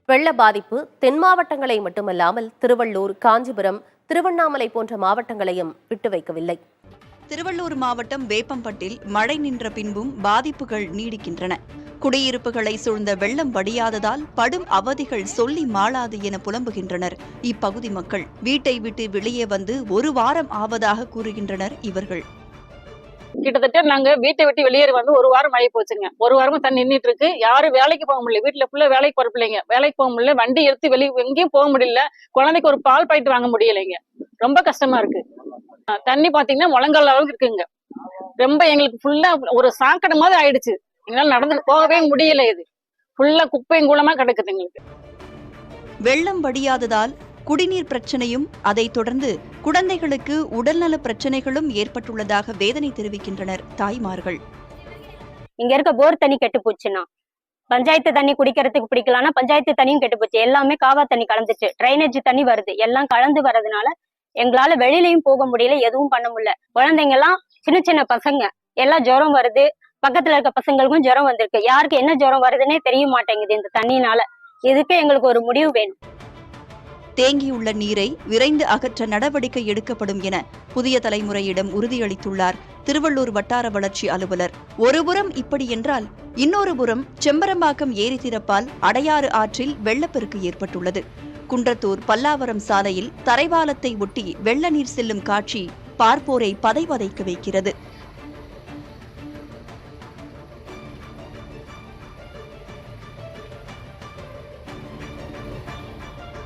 வெள்ள பாதிப்பு தென் மாவட்டங்களை மட்டுமல்லாமல் திருவள்ளூர், காஞ்சிபுரம், திருவண்ணாமலை போன்ற மாவட்டங்களையும் விட்டு வைக்கவில்லை. திருவள்ளூர் மாவட்டம் வேப்பம்பட்டில் மழை நின்ற பின்பும் பாதிப்புகள் நீடிக்கின்றன. குடியிருப்புகளை சூழ்ந்த வெள்ளம் வடியாததால் படும் அவதிகள் சொல்லி மாளாது என புலம்புகின்றனர் இப்பகுதி மக்கள். வீட்டை விட்டு வெளியே வந்து ஒரு வாரம் ஆவதாக கூறுகின்றனர் இவர்கள். கிட்டத்தட்ட நாங்க வீட்டை விட்டு வெளியேறி வந்து ஒரு வாரம் ஆகி போச்சுங்க. ஒரு வாரமும் தண்ணி நின்றுட்டு இருக்கு. யாரும் வேலைக்கு போக முடியல. வீட்டுல ஃபுல்லா வேலைக்கு போற பிள்ளைங்க வேலைக்கு போக முடியல. வண்டி எடுத்து வெளியே எங்கேயும் போக முடியல. குழந்தைக்கு ஒரு பால் பாக்கெட் வாங்க முடியலைங்க. ரொம்ப கஷ்டமா இருக்கு. தண்ணி பாத்தீங்கன்னா முழங்கால் அளவுக்கு இருக்குங்க. ரொம்ப எங்களுக்கு ஃபுல்லா ஒரு சாக்கடை மாதிரி ஆயிடுச்சு. எங்களால நடந்து போகவே முடியல. இது ஃபுல்லா குப்பையும் கூலமா கிடக்குது எங்களுக்கு. வெள்ளம் வடியாததால் குடிநீர் பிரச்சனையும், அதைத் தொடர்ந்து குழந்தைகளுக்கு உடல்நல பிரச்சனைகளும் ஏற்பட்டுள்ளதாக வேதனை தெரிவிக்கின்றனர் தாய்மார்கள். இங்க இருக்க போர் தண்ணி கெட்டு போச்சுன்னா, பஞ்சாயத்து தண்ணி குடிக்கிறதுக்கு பிடிக்கலாம்னா பஞ்சாயத்து தண்ணியும் கெட்டு போச்சு. எல்லாமே காவா தண்ணி கலந்துச்சு. டிரைனேஜ் தண்ணி வருது. எல்லாம் கலந்து வர்றதுனால எங்களால வெளியிலயும் போக முடியல, எதுவும் பண்ண முடியல. குழந்தைங்க எல்லாம் சின்ன சின்ன பசங்க எல்லாம் ஜுரம் வருது. பக்கத்துல இருக்க பசங்களுக்கும் ஜுரம் வந்திருக்கு. யாருக்கு என்ன ஜுரம் வருதுன்னே தெரிய மாட்டேங்குது இந்த தண்ணினால. இதுக்கு எங்களுக்கு ஒரு முடிவு வேணும். தேங்கியுள்ள நீரை விரைந்து அகற்ற நடவடிக்கை எடுக்கப்படும் என புதிய தலைமுறையிடம் உறுதியளித்துள்ளார் திருவள்ளூர் வட்டார வளர்ச்சி அலுவலர். ஒருபுறம் இப்படி என்றால் இன்னொரு புறம் செம்பரம்பாக்கம் ஏரி திறப்பால் அடையாறு ஆற்றில் வெள்ளப்பெருக்கு ஏற்பட்டுள்ளது. குன்றத்தூர் பல்லாவரம் சாலையில் தரைவாலத்தை ஒட்டி வெள்ள நீர் செல்லும் காட்சி பார்ப்போரை பதைவதைக்க வைக்கிறது.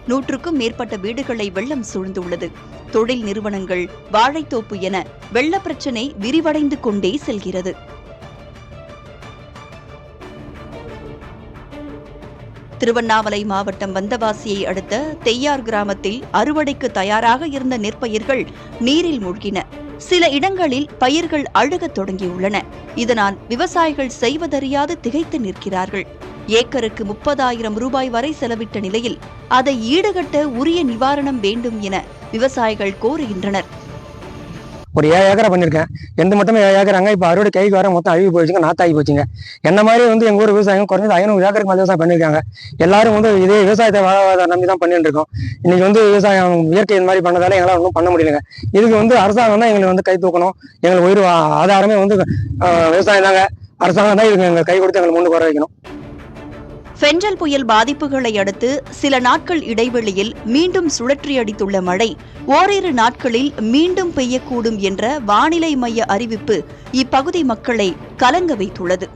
நூற்றுக்கும் மேற்பட்ட வீடுகளை வெள்ளம் சூழ்ந்துள்ளது. தொழில் நிறுவனங்கள், வாழைத்தோப்பு என வெள்ள பிரச்சினை விரிவடைந்து கொண்டே செல்கிறது. திருவண்ணாமலை மாவட்டம் வந்தவாசியை அடுத்த தெய்யார் கிராமத்தில் அறுவடைக்கு தயாராக இருந்த நெற்பயிர்கள் நீரில் மூழ்கின. சில இடங்களில் பயிர்கள் அழுகத் தொடங்கியுள்ளன. இதனால் விவசாயிகள் செய்வதறியாது திகைத்து நிற்கிறார்கள். ஏக்கருக்கு 30,000 ரூபாய் வரை செலவிட்ட நிலையில் அதை ஈடுகட்ட உரிய நிவாரணம் வேண்டும் என விவசாயிகள் கோருகின்றனர். ஒரு 7 ஏக்கரா பண்ணிருக்கேன். எந்த மொத்தமே 7 ஏக்கராங்க. இப்ப அறுவடை கைக்கு வர மொத்தம் அழுகி போயிடுச்சுங்க, நாத்தாகி போச்சுங்க. என்ன மாதிரி எங்க ஊர் விவசாயம் குறைஞ்சது 500 ஏக்கருக்கு மேலே விவசாயம் பண்ணிருக்காங்க. எல்லாரும் இதே விவசாயத்தை வாழ்வாதாரம் நம்பி தான் பண்ணிட்டு இருக்கோம். இன்னைக்கு விவசாயம் இயற்கை இந்த மாதிரி பண்ணதால எங்களால் ஒன்றும் பண்ண முடியலங்க. இதுக்கு அரசாங்கம் தான் எங்களுக்கு கை தூக்கணும். எங்களுக்கு உயிர் ஆதாரமே விவசாயம் தாங்க. அரசாங்கம் தான் இதுக்கு எங்களுக்கு கை கொடுத்து எங்களுக்கு முன்னுக்கு வர வைக்கணும். பெஞ்சல் புயல் பாதிப்புகளை அடுத்து சில நாட்கள் இடைவெளியில் மீண்டும் சுழற்றியடித்துள்ள மழை ஓரிரு நாட்களில் மீண்டும் பெய்யக்கூடும் என்ற வானிலை மைய அறிவிப்பு இப்பகுதி மக்களை கலங்க வைத்துள்ளது.